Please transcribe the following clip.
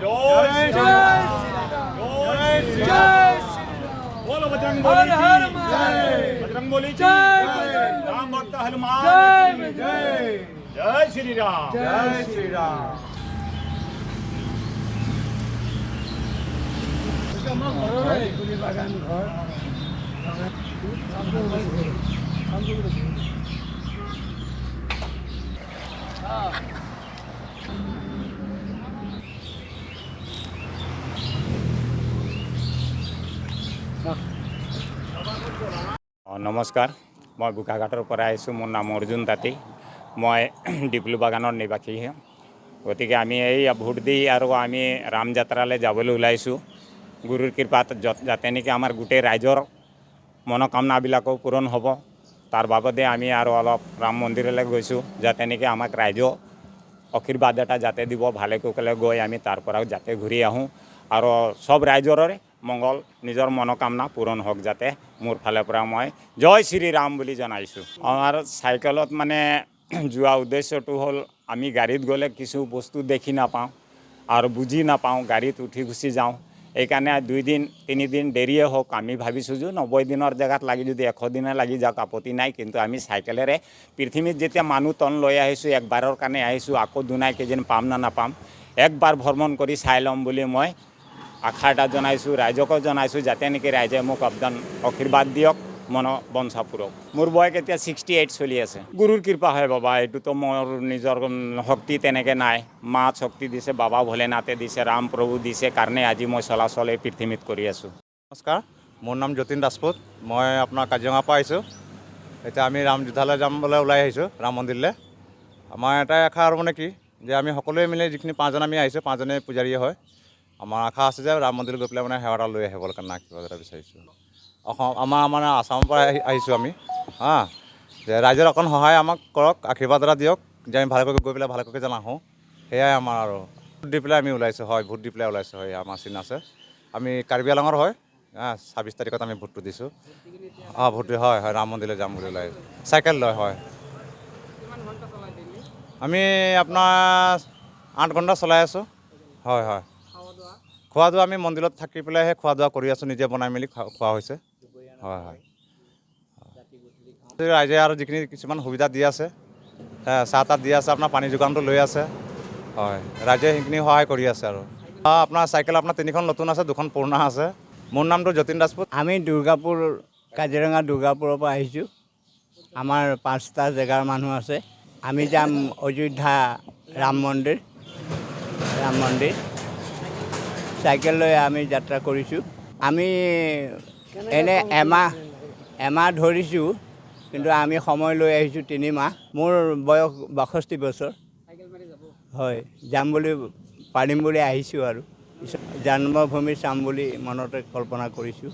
जय श्री राम। बोलो बजरंगबली की जय। बजरंगबली की जय। राम भक्त हनुमान की जय। जय श्री राम। जय श्री राम। নমস্কাৰ, মই বোকাঘাটৰ পৰা আহিছোঁ। মোৰ নাম অৰ্জুন তাঁতী। মই ডিপ্লু বাগানৰ নিবাসী। গতিকে আমি এই ভোট দি আৰু আমি ৰামযাত্ৰালৈ যাবলৈ ওলাইছোঁ। গুৰুৰ কৃপাত যাতে নেকি আমাৰ গোটেই ৰাইজৰ মনোকামনাবিলাকো পূৰণ হ'ব, তাৰ বাবদে আমি আৰু অলপ ৰাম মন্দিৰলৈ গৈছোঁ, যাতে নেকি আমাক ৰাইজৰ আশীৰ্বাদ এটা যাতে দিব। ভালে কুশলে গৈ আমি তাৰ পৰাও যাতে ঘূৰি আহোঁ আৰু সব ৰাইজৰে মংগল নিজৰ মনোকামনা পূৰণ হওক, যাতে মোৰ ফালৰ পৰা মই জয় শ্ৰী ৰাম বুলি জনাইছোঁ। আমাৰ চাইকেলত মানে যোৱা উদ্দেশ্যটো হ'ল, আমি গাড়ীত গ'লে কিছু বস্তু দেখি নাপাওঁ আৰু বুজি নাপাওঁ, গাড়ীত উঠি গুচি যাওঁ। এইকাৰণে 2 দিন 3 দিন দেৰিয়ে হওক, আমি ভাবিছোঁ যে 90 দিনৰ জেগাত লাগি যদি 100 দিনে লাগি যাওক আপত্তি নাই। কিন্তু আমি চাইকেলেৰে পৃথিৱীত যেতিয়া মানুহ তন লৈ আহিছোঁ, একবাৰৰ কাৰণে আহিছোঁ, আকৌ দুনাই কেইদিন পাম না নাপাম, একবাৰ ভ্ৰমণ কৰি চাই ল'ম বুলি মই আশা এটা জনাইছোঁ, ৰাইজকো জনাইছোঁ, যাতে নেকি ৰাইজে মোক আশীৰ্বাদ দিয়ক, মনোবাঞ্ছা পূৰক। মোৰ বয়স এতিয়া 68 চলি আছে। গুৰুৰ কৃপা হয় বাবা, এইটোতো মোৰ নিজৰ শক্তি তেনেকৈ নাই। মা শক্তি দিছে, বাবা ভোলেনাথে দিছে, ৰাম প্ৰভু দিছে কাৰণে আজি মই চলাচল এই পৃথিৱীত কৰি আছোঁ। নমস্কাৰ, মোৰ নাম যতীন ৰাজপুত। মই আপোনাৰ কাজিৰঙাৰ পৰা আহিছোঁ। এতিয়া আমি ৰামযোদ্ধালৈ যাবলৈ ওলাই আহিছোঁ, ৰাম মন্দিৰলৈ। আমাৰ এটাই আশা আৰু মানে কি, যে আমি সকলোৱে মিলি যিখিনি 5জন আমি আহিছোঁ, 5জনে পূজাৰীয়ে হয়। আমাৰ আশা আছে যে ৰাম মন্দিৰ গৈ পেলাই মানে সেৱা এটা লৈ আহিবলৈ কাৰণে কিবা এটা বিচাৰিছোঁ। আমাৰ আসামৰ পৰা আহিছোঁ আমি, যে ৰাইজৰ অকণ সহায় আমাক কৰক, আশীৰ্বাদ এটা দিয়ক, যে আমি ভালকৈ গৈ পেলাই ভালকৈ যেন আহোঁ। সেয়াই আমাৰ আৰু ভোট দি পেলাই আমি ওলাইছোঁ। হয়, ভোট দি পেলাই ওলাইছোঁ। হয়, আমাৰ চিন আছে। আমি কাৰ্বি আংলঙৰ হয়। 26 তাৰিখত আমি ভোটটো দিছোঁ। ভোট হয় হয়, ৰাম মন্দিৰলৈ যাম বুলি ওলাই চাইকেল লয়। হয়, আমি আপোনাৰ 8 ঘণ্টা চলাই আছোঁ। হয় হয়, খোৱা দোৱা আমি মন্দিৰত থাকি পেলাইহে খোৱা দোৱা কৰি আছোঁ, নিজে বনাই মেলি খোৱা হৈছে। হয় হয়, ৰাইজে আৰু যিখিনি কিছুমান সুবিধা দি আছে, চাহ তাহ দি আছে, আপোনাৰ পানী যোগানটো লৈ আছে। হয়, ৰাইজে সেইখিনি সহায় কৰি আছে। আৰু আপোনাৰ চাইকেল আপোনাৰ 3খন নতুন আছে, 2খন পুৰণা আছে। মোৰ নামটো যতীন ৰাজপুত। আমি দুৰ্গাপুৰ, কাজিৰঙা দুৰ্গাপুৰৰ পৰা আহিছোঁ। আমাৰ 5টা জেগাৰ মানুহ আছে। আমি যাম অযোধ্যা ৰাম মন্দিৰ। চাইকেল লৈ আমি যাত্ৰা কৰিছোঁ। আমি এনে এমাহ ধৰিছোঁ, কিন্তু আমি সময় লৈ আহিছোঁ 3 মাহ। মোৰ বয়স 62 বছৰ। হয়, যাম বুলি পাৰিম বুলি আহিছোঁ আৰু জন্মভূমি চাম বুলি মনতে কল্পনা কৰিছোঁ।